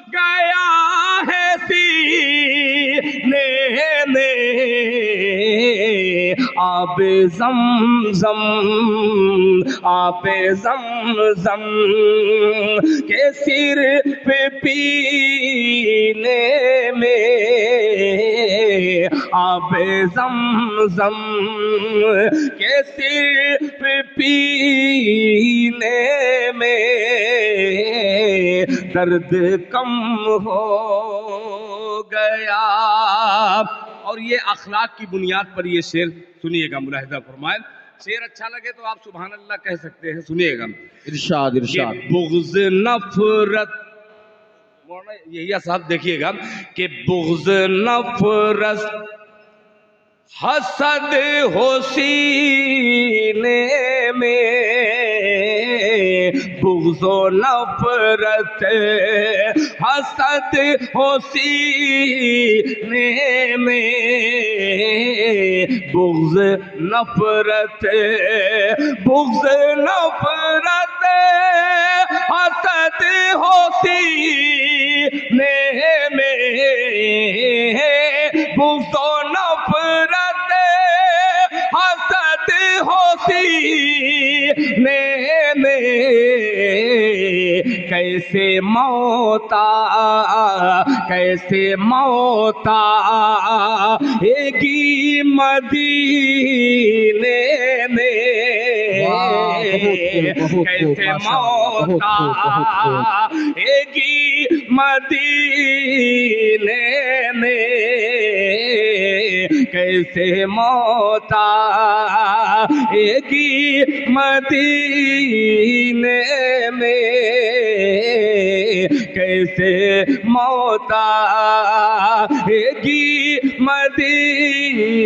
गया है सीने में आब ज़मज़म, आब ज़मज़म के सिर पे पीने में आब ज़मज़म के सिर पे पीने में दर्द कम हो गया। और ये अखलाक की बुनियाद पर ये शेर सुनिएगा, मुलाहिज़ा फरमाएं। शेर अच्छा लगे तो आप सुभान अल्लाह कह सकते हैं, सुनिएगा। इरशाद इरशाद। बुग़्ज़ नफ़रत, यही साहब देखिएगा कि बुग़्ज़ नफ़रत हसद हो सीने में, बुग़्ज़ नफ़रत हसद हो सीने में, बुग़्ज़ नफ़रत, बुग़्ज़ नफ़रत हसद हो सीने में, बुग़्ज़ नफ़रत हसद हो सीने में कैसे मौता, कैसे मौता एगी मदीने में, कैसे मौता एगी मदीने में, कैसे मौता एगी मदीने में, कैसे मौता एगी मदीने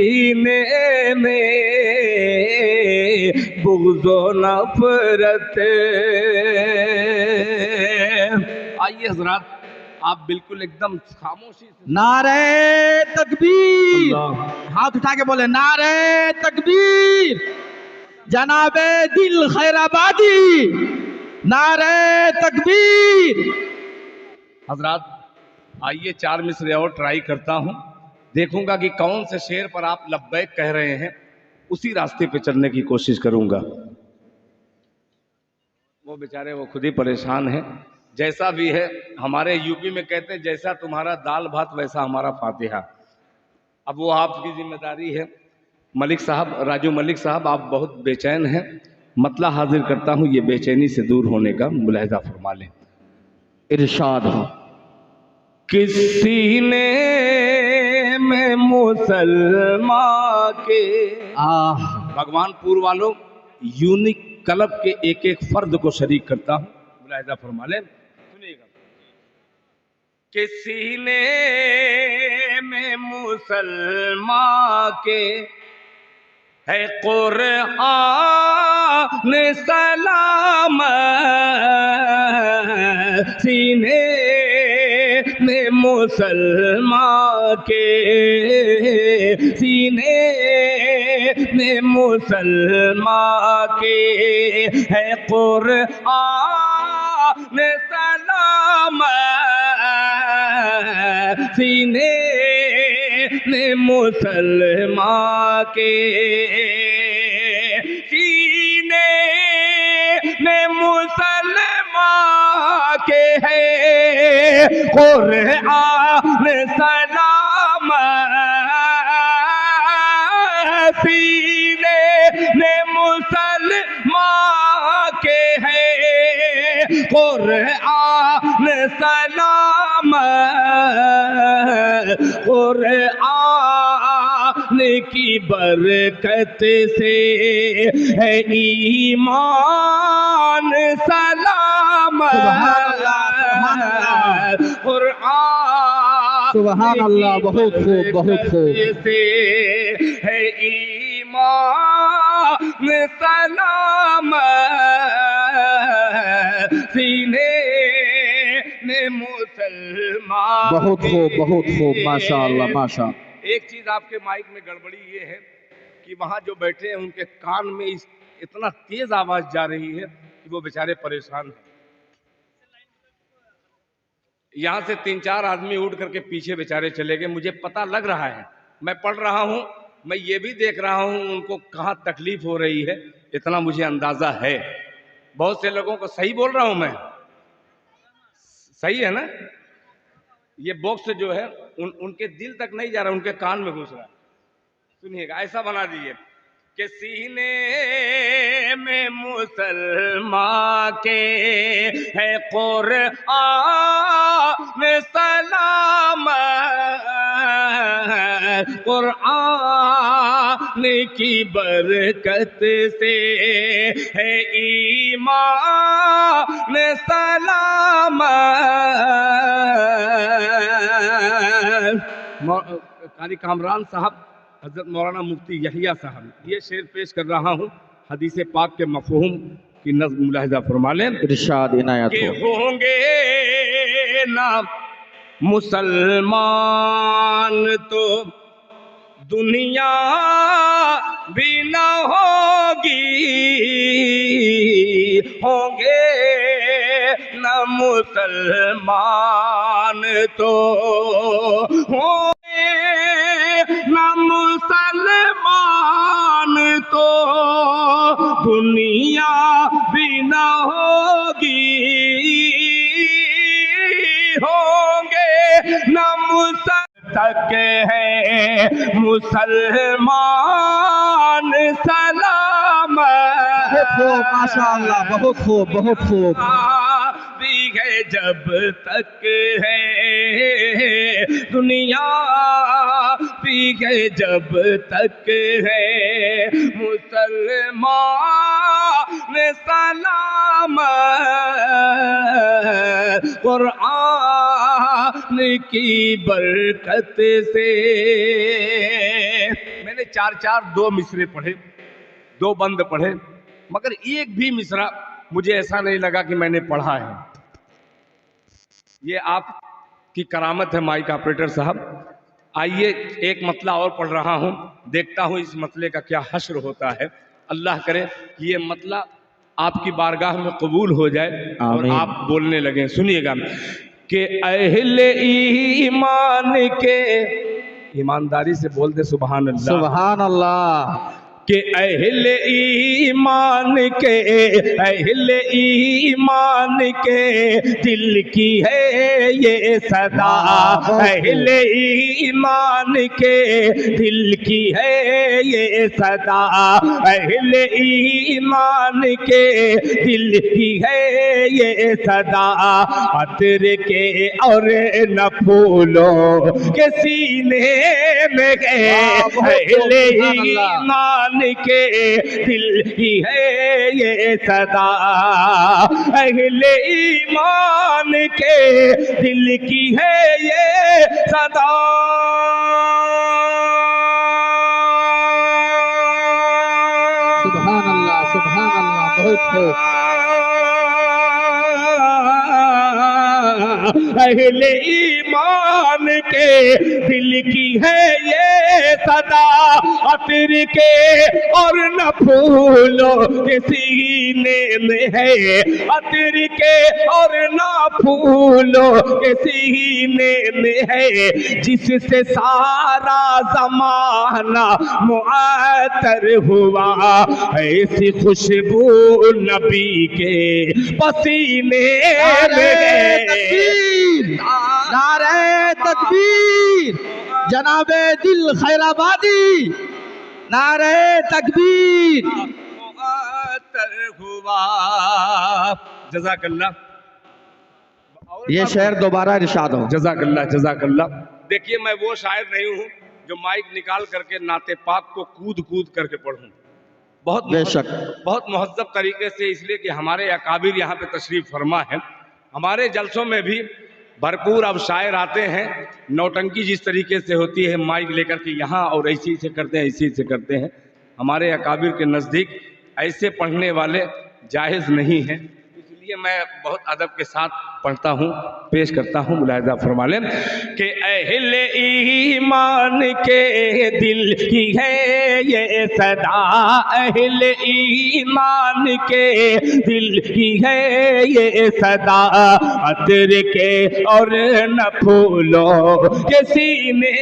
में बुग़्ज़ नफ़रत। आइए हज़रात, आप बिल्कुल एकदम खामोशी से नारे तकबीर, हाथ उठा के बोले नारे तकबीर, जनाबे दिल खैराबादी, नारे तकबीर। हजरात आइए 4 मिसरे और ट्राई करता हूं, देखूंगा कि कौन से शेर पर आप लब्बैक कह रहे हैं, उसी रास्ते पे चलने की कोशिश करूंगा। वो बेचारे वो खुद ही परेशान हैं। जैसा भी है, हमारे यूपी में कहते हैं जैसा तुम्हारा दाल भात वैसा हमारा फातिहा। अब वो आपकी जिम्मेदारी है। मलिक साहब, राजू मलिक साहब, आप बहुत बेचैन हैं, मतला हाजिर करता हूं ये बेचैनी से दूर होने का, मुलाहिज़ा फरमा लें। इरशाद हो। किस सीने में मुसलमान के, भगवानपुर वालों यूनिक क्लब के एक एक फर्द को शरीक करता हूं, मुलाहिज़ा फरमा लें, सुनिएगा। किस सीने में मुसलमान के है कुरआन सलाम, सीने में मुसलमान के, सीने में मुसलमान के है कुरआन सलाम, सीने में मुसलमान के, सीने में मुसलमान के है कुरआन सलाम, सीने में मुसलमान के है कुरआन सलाम, कुरआन की बरकत से है ईमान सलाम, कुरआन सुभान अल्लाह, बहुत खूब बहुत खूब। से है ईमान सलाम, सीने में मुसलमान। बहुत खूब बहुत खूब, माशाअल्लाह माशा। एक चीज आपके माइक में गड़बड़ी ये है कि वहां जो बैठे हैं उनके कान में इतना तेज आवाज जा रही है कि वो बेचारे परेशान हैं। यहाँ से 3-4 आदमी उठ करके पीछे बेचारे चले गए। मुझे पता लग रहा है, मैं पढ़ रहा हूँ, मैं ये भी देख रहा हूँ उनको कहाँ तकलीफ हो रही है, इतना मुझे अंदाजा है। बहुत से लोगों को सही बोल रहा हूँ मैं, सही है ना? ये बॉक्स जो है उनके दिल तक नहीं जा रहा, उनके कान में घुस रहा है। सुनिएगा, ऐसा बना दीजिए कि सीने में मुसलमान के है कुरान सलाम, कुरान की बरकत से है ईमान सलाम। कारी कामरान साहब, हजरत मौलाना मुफ्ती यहिया साहब, ये शेर पेश कर रहा हूँ, हदीस पाक के मफहूम की नज़्म मुलाहिजा फरमा लें। इरशाद इनायत के हो। होंगे ना मुसलमान तो दुनिया भी न होगी, होंगे न मुसलमान तो होंगे न मुसलमान तो दुनिया भी न होगी, होंगे न तक है मुसलमान सलाम। बहुत खूब माशाअल्लाह, बहुत खूब, बहुत खूब। भी है जब तक है दुनिया, भी है जब तक है मुसलमान सलाम। कुरान की बरकत से मैंने 4-4 2 मिसरे पढ़े, 2 बंद पढ़े, मगर एक भी मिसरा मुझे ऐसा नहीं लगा कि मैंने पढ़ा है। ये आपकी करामत है माइक ऑपरेटर साहब। आइए एक मतला और पढ़ रहा हूँ, देखता हूँ इस मतले का क्या हश्र होता है। अल्लाह करे कि ये मतला आपकी बारगाह में कबूल हो जाए और आमीन। आप बोलने लगे। सुनिएगा कि अहले ईमान के, ईमानदारी से बोल दे सुभान अल्लाह, सुभान अल्लाह। कि अहले ईमान के, अहले ईमान के दिल की है ये सदा, अहले ईमान के दिल की है ये सदा, अहले ईमान के दिल की है ये सदा। अतर के और न फूलों के सीने में गए, अहले ईमान के दिल की है ये सदा, अहले ईमान के दिल की है ये सदा। सुभान अल्लाह, सुभान अल्लाह, बहुत खूब। अहले ईमान के दिल की है ये सदा, अतर के और न फूलो के सीने में है, अतर के और न फूलो के सीने में है, जिससे सारा जमाना मुअत्तर हुआ, ऐसी खुशबू नबी के पसीने में है। नारे तकबीर, जनाबे दिल खैराबादी, नारे तकबीर। हुआ जज़ाकल्लाह। ये शेर दोबारा इरशाद हो। जज़ाकल्लाह, जज़ाकल्लाह। देखिए मैं वो शायर नहीं हूँ जो माइक निकाल करके नाते पाक को कूद कूद करके पढ़ूं। बहुत बेशक, बहुत मुहज़्ज़ब तरीके से, इसलिए कि हमारे अकाबिर यहाँ पे तशरीफ़ फरमा है। हमारे जलसों में भी भरपूर अब शायर आते हैं, नौटंकी जिस तरीके से होती है माइक लेकर के यहाँ और ऐसे से करते हैं, ऐसे से करते हैं। हमारे अकाबिर के नज़दीक ऐसे पढ़ने वाले जायज़ नहीं हैं, इसलिए मैं बहुत अदब के साथ पढ़ता हूँ, पेश करता हूँ, मुलाहिजा फरमा लें कि अहले ईमान के दिल की है ये सदा, अहले ईमान के दिल की है ये सदा, अतर के और न फूलों के सीने,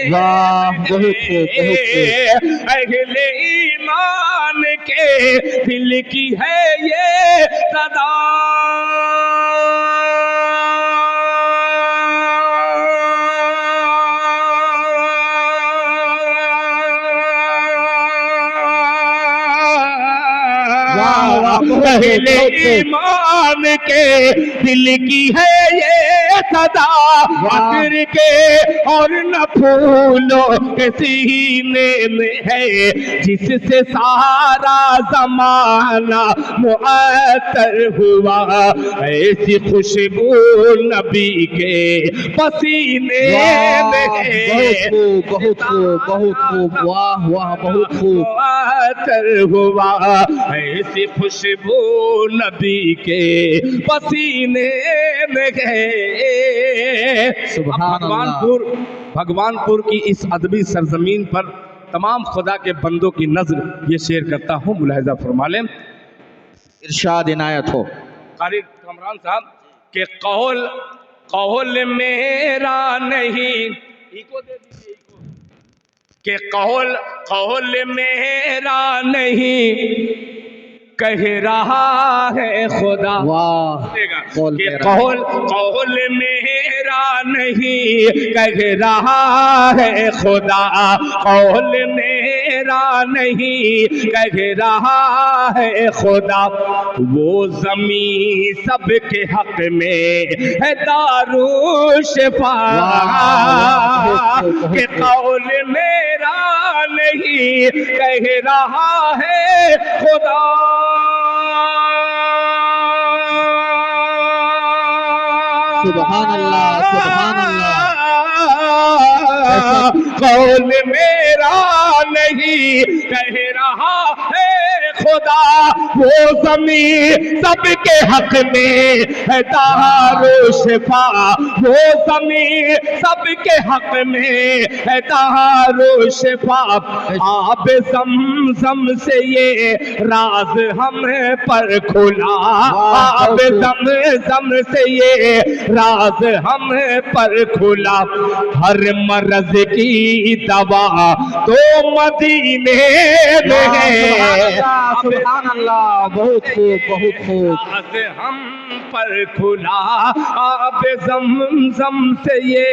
अहले ईमान के दिल की है ये सदा, पहले ईमान के दिल की है ये सदा, अतर के और न फूलों के सीने में है, जिससे सारा जमाना मुअत्तर हुआ, ऐसी खुशबू नबी के पसीने में है, बहुत खूब, बहुत खूब, वाह वाह, बहुत खूब। मुअत्तर हुआ, ऐसी खुशबू नबी के पसीने में है। भगवानपुर की इस अदबी सरजमीन पर तमाम खुदा के बंदों की नजर ये शेयर करता हूँ, मुलाहिजा फरमा लें। इरशाद इनायत हो। कारी कमरान साहब के कौल मेरा नहीं, इको दे दीजिए, इको के कौल मेरा नहीं कह रहा है खुदा, वाह, कि कौल मेरा नहीं कह रहा है खुदा, कौल मेरा नहीं कह रहा है खुदा, वो ज़मीं सबके हक में है दारू शिफा, कि कौल मेरा नहीं कह रहा है खुदा, सुभान अल्लाह, सुभान अल्लाह, कौल मेरा नहीं कह रहा है खुदा, वो ज़मीं सबके हक में है दारू शिफा, वो ज़मीं सबके हक में है दारू शिफा, आब ज़मज़म से ये राज हम पर खुला, आब ज़मज़म से ये राज हम पर खुला, हर मर्ज की दवा तो मदीने में है, सुभान अल्लाह, बहुत खूब, बहुत खूब। राज हम पर खुला, आब ज़मज़म से ये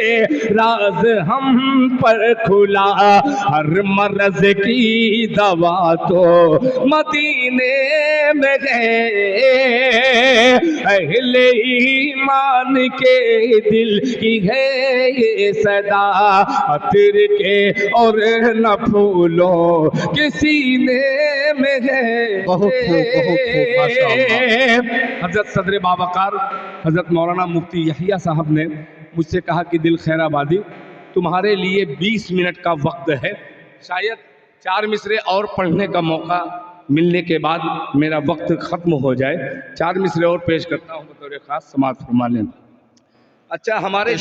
राज हम पर खुला, हर मर्ज की दवा तो मदीने में है, अहले ईमान के दिल की है ये सदा, अतर के और न फूलों के सीने में है। बहुत खूब, बहुत खूब, माशाअल्लाह। हजरत सदर बावकार हजरत मौलाना मुफ्ती यहिया साहब ने मुझसे कहा कि दिल खैराबादी, तुम्हारे लिए 20 मिनट का वक्त है, शायद 4 मिसरे और पढ़ने का मौका मिलने के बाद मेरा वक्त ख़त्म हो जाए, 4 मिसरे और पेश करता हूँ बतौर ख़ास समाअत फरमा लें। अच्छा, हमारे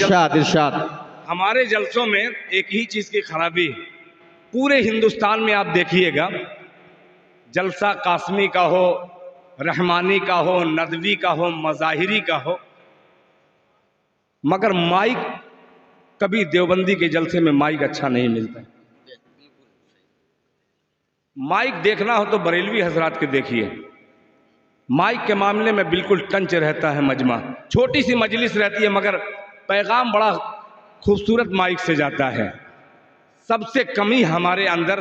जलसों में एक ही चीज़ की खराबी है, पूरे हिंदुस्तान में आप देखिएगा, जलसा कासमी का हो, रहमानी का हो, नदवी का हो, मज़ाहिरी का हो, मगर माइक कभी देवबंदी के जलसे में माइक अच्छा नहीं मिलता। माइक देखना हो तो बरेलवी हजरात के देखिए, माइक के मामले में बिल्कुल टंच रहता है मजमा, छोटी सी मजलिस रहती है मगर पैगाम बड़ा खूबसूरत माइक से जाता है। सबसे कमी हमारे अंदर,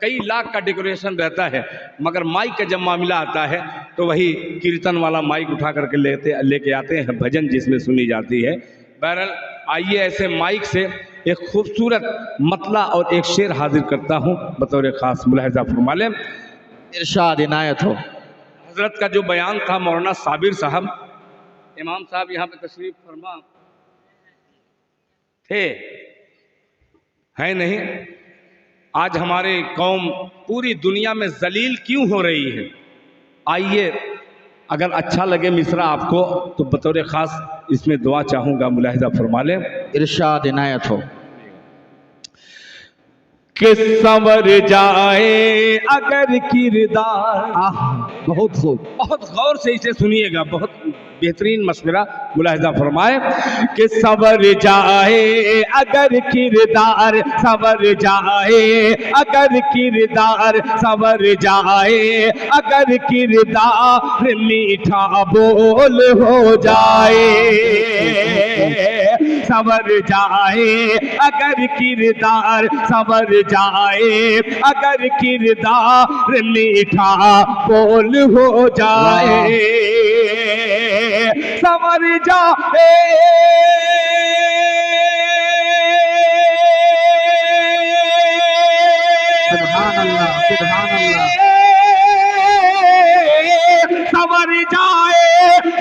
कई लाख का डेकोरेशन रहता है मगर माइक का जब मामला आता है तो वही कीर्तन वाला माइक उठा करके लेके आते हैं, भजन जिसमें सुनी जाती है। बहरहाल आइए ऐसे माइक से एक खूबसूरत मतला और एक शेर हाजिर करता हूँ बतौर ख़ास, मुलाहिजा फरमा लें। इरशाद इनायत हो। हजरत का जो बयान था मौलाना साबिर साहब, इमाम साहब यहाँ पे तशरीफ फरमा थे, है नहीं? आज हमारे कौम पूरी दुनिया में जलील क्यों हो रही है? आइए अगर अच्छा लगे मिसरा आपको तो बतौर ख़ास इसमें दुआ चाहूँगा, मुलाहिजा फरमा लें। इरशाद इनायत हो। कि संवर जाए अगर किरदार। आह, बहुत खूब। बहुत गौर से इसे सुनिएगा, बहुत बेहतरीन मशवरा, मुलाहिजा फरमाए। कि संवर जाए अगर किरदार, संवर जाए अगर किरदार, संवर जाए अगर किरदार, मीठा बोल हो जाए। संवर जाए अगर किरदार, संवर जाए अगर किरदार, मीठा बोल हो जाए। संवर जाए सुभान अल्लाह, सुभान अल्लाह। संवर जाए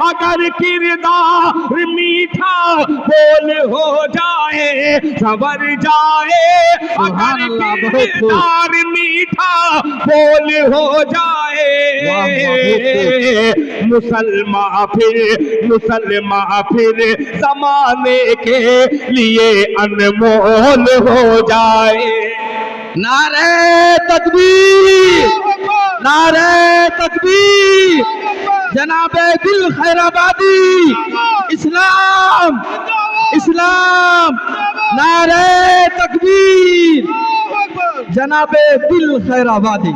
अगर किरदार, मीठा बोल हो जाए। संवर जाए अगर किरदार, मीठा बोल हो जाए। मुसलमान फिर जमाने के लिए अनमोल हो जाए। नारे तकबीर, नारे तकबीर। जनाबे दिल खैराबादी, इस्लाम इस्लाम। नारे तकबीर, जनाबे दिल खैराबादी।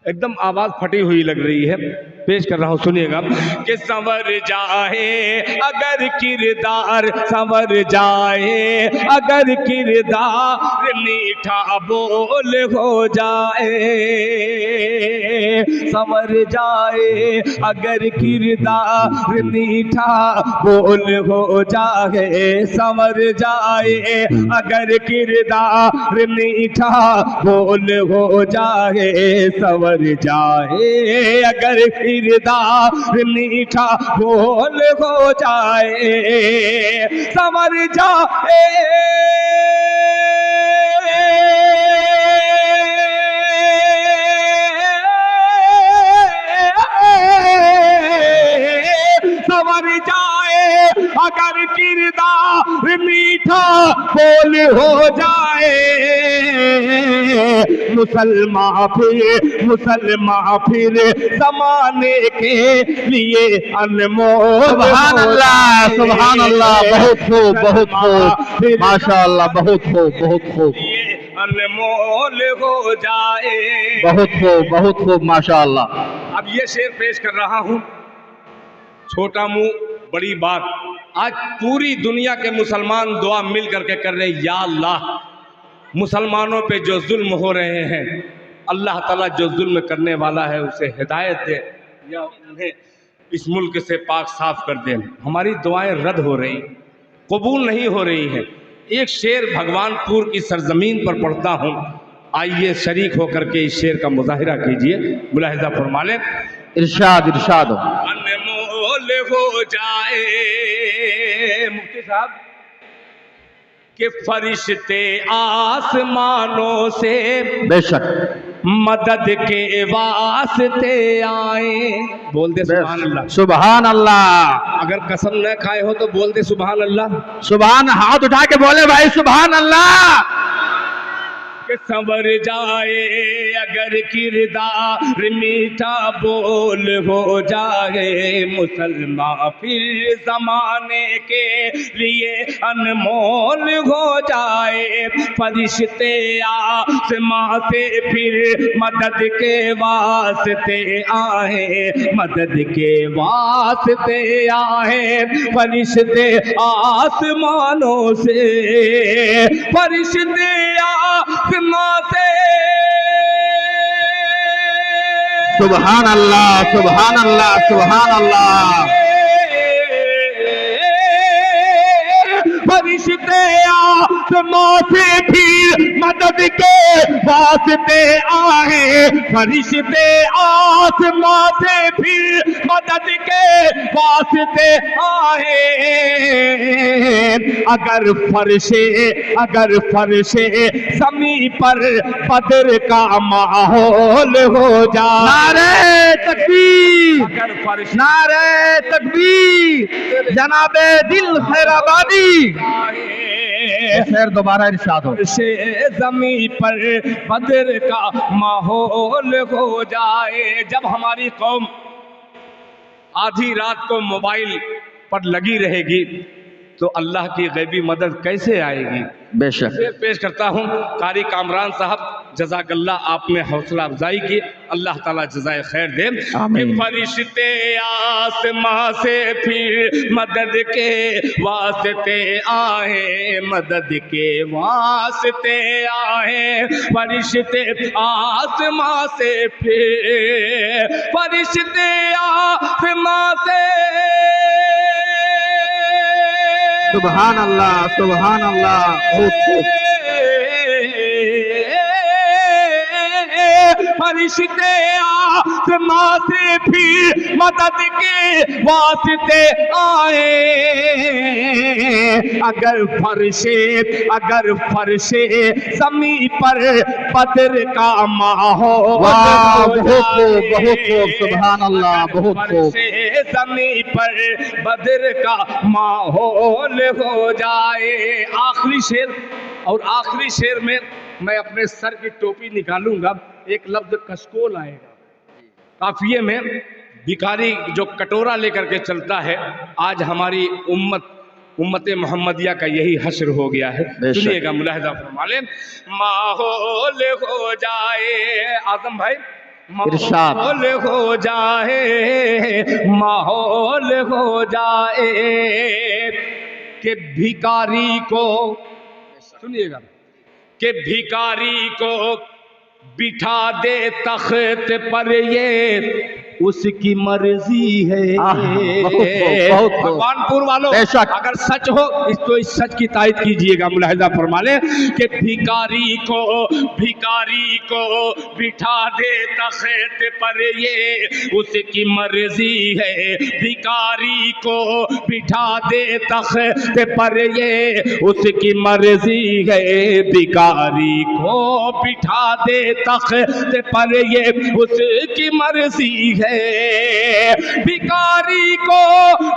एकदम आवाज फटी हुई लग रही है, पेश कर रहा हूँ, सुनिएगा। कि संवर जाए अगर किरदार, संवर जाए अगर किरदार, मीठा बोल हो जाए। संवर जाए अगर किरदार, मीठा बोल हो जाए। संवर जाए अगर किरदार, मीठा बोल हो जाए। संवर जाए अगर किरदार, मीठा बोल हो जाए। संवर जाए संवर जाए अगर किरदार, मीठा बोल हो जाए। मुसलमान फिर जमाने के लिए अनमोल। सुभान अल्लाह, सुभान अल्लाह। बहुत खूब, बहुत खूब, माशाअल्लाह। बहुत खूब, बहुत खूब, अनमोल हो जाए। बहुत खूब, बहुत खूब, माशाअल्लाह। अब ये शेर पेश कर रहा हूँ, छोटा मुंह बड़ी बात। आज पूरी दुनिया के मुसलमान दुआ मिल करके कर रहे हैं, या अल्लाह मुसलमानों पे जो जुल्म हो रहे हैं, अल्लाह ताला जो जुल्म करने वाला है उसे हिदायत दे, या उन्हें इस मुल्क से पाक साफ कर दे। हमारी दुआएं रद्द हो रही, कबूल नहीं हो रही हैं। एक शेर भगवानपुर की सरजमीन पर पढ़ता हूँ, आइए शरीक होकर के इस शेर का मुजाहिरा कीजिए, मुलाहिजा फरमा लें। इरशाद, इरशाद। अनमोल हो जाए मुफ्ती साहब कि फरिश्ते आसमानों से बेशक मदद के वास्ते आए। बोल दे सुभान अल्लाह, सुभान अल्लाह। अगर कसम न खाए हो तो बोल दे सुभान अल्लाह। सुभान, हाथ उठा के बोले भाई सुभान अल्लाह। कि संवर जाए अगर किरदार, मीठा बोल हो जाए। मुसलमान फिर जमाने के लिए अनमोल हो जाए। फरिश्ते आसमां से फिर मदद के वास्ते आए, मदद के वास्ते आए। फरिश्ते आसमानों से, फरिश्ते आसमां से। सुभान अल्लाह, सुभान अल्लाह, सुभान अल्लाह। फरिश्ते आसमां से फिर मदद के वास्ते आए फरिश्ते आसमां से फिर मदद के वास्ते आए। अगर फर्शे ज़मीं पर बदर का माहौल हो जाए। नारे तकबीर, अगर फर्श नारे तकबीर, जनाबे दिल खैराबादी। शेर दोबारा इरशाद हो। से जमी पर बदर का माहौल हो जाए। जब हमारी कौम आधी रात को मोबाइल पर लगी रहेगी तो अल्लाह की गैबी मदद कैसे आएगी। बेशक शेर पेश करता हूँ कारी कामरान साहब, जज़ाकल्लाह, आपने हौसला अफजाई की, अल्लाह ताला जज़ाए खैर दे। आमीन। फरिश्ते आसमां से फिर मदद के वास्ते आए, मदद के वास्ते आए। फरिश्ते आसमां से फिर, फरिश्ते आसमां से। सुभान अल्लाह, सुभान अल्लाह। फरिश्ते आसमां से फिर मदद के वास्ते आए। अगर फर्शे ज़मीं पर बदर का माहौल। बहुत खूब, सुभान अल्लाह, बहुत खूब। ज़मीं पर बदर का माहौल हो जाए। आखिरी शेर, और आखिरी शेर में मैं अपने सर की टोपी निकालूंगा, एक लफ्ज कशकोल आएगा। काफिये में भिखारी जो कटोरा लेकर के चलता है, आज हमारी उम्मत मोहम्मदिया का यही हश्र हो गया है। सुनिएगा, मुलाहिजा फरमा लें। माहौल हो जाए, आजम भाई, माहौल हो जाए, माहौल हो जाए कि भिखारी को, सुनिएगा, कि भिखारी को बिठा दे तख्त पर, ये उसकी मर्जी है। भगवानपुर वालों, अगर सच हो तो इस सच की तायद कीजिएगा, मुलाहिजा फरमा ले कि भिखारी को बिठा दे तख्त पर, ये उसकी मर्जी है। भिखारी को बिठा दे तख्त पर, ये उसकी मर्जी है। भिखारी को बिठा दे तख्त पर, ये उसकी मर्जी है। भिखारी को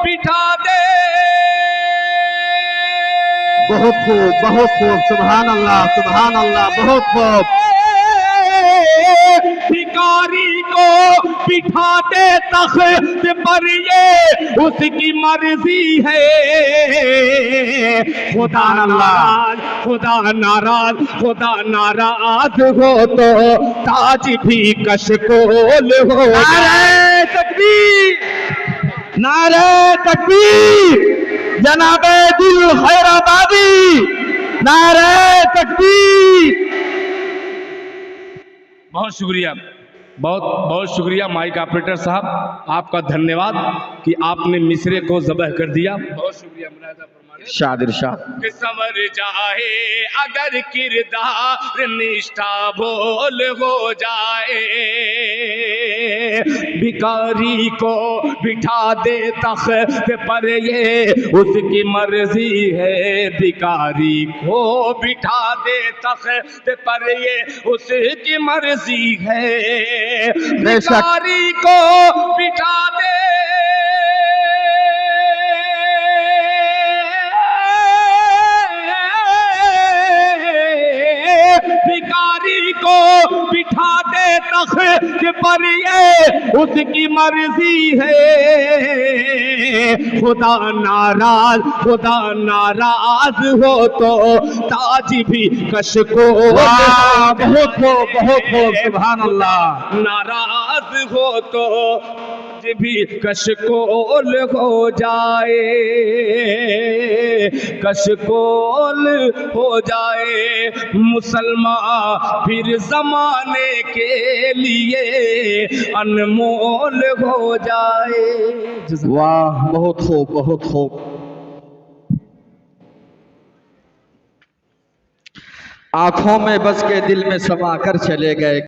बिठा दे। बहुत खूब, सुभान अल्लाह, सुभान अल्लाह, बहुत खूब। भिखारी को बिठा दे तख्त पर, ये उसकी मर्जी है। खुदा नाराज हो तो ताज भी कशकोल हो। नारे तकबीर, नारे तकबीर, जनाबे दिल खैराबादी, नारे तकबीर। बहुत शुक्रिया, बहुत शुक्रिया माइक ऑपरेटर साहब, आपका धन्यवाद कि आपने मिसरे को ज़बह कर दिया। बहुत शुक्रिया। शाद इरशाद। संवर जाए अगर किरदार निष्ठा भोल हो जाए। भिखारी को बिठा दे तख्त पर, ये उसकी मर्जी है। भिखारी को बिठा दे तख्त पर, ये उसकी मर्जी है। भिखारी को बिठा दे, भिखारी को बिठा दे तख्त पर, ये उसकी मर्जी है। खुदा नाराज हो तो ताज भी कशको। बहुत खूब, सुभान अल्लाह। नाराज हो तो भी कशकोल हो जाए, कशकोल हो जाए। मुसलमान फिर जमाने के लिए अनमोल हो जाए। वाह, बहुत खूब, बहुत खूब। आंखों में बस के दिल में समा कर चले गए।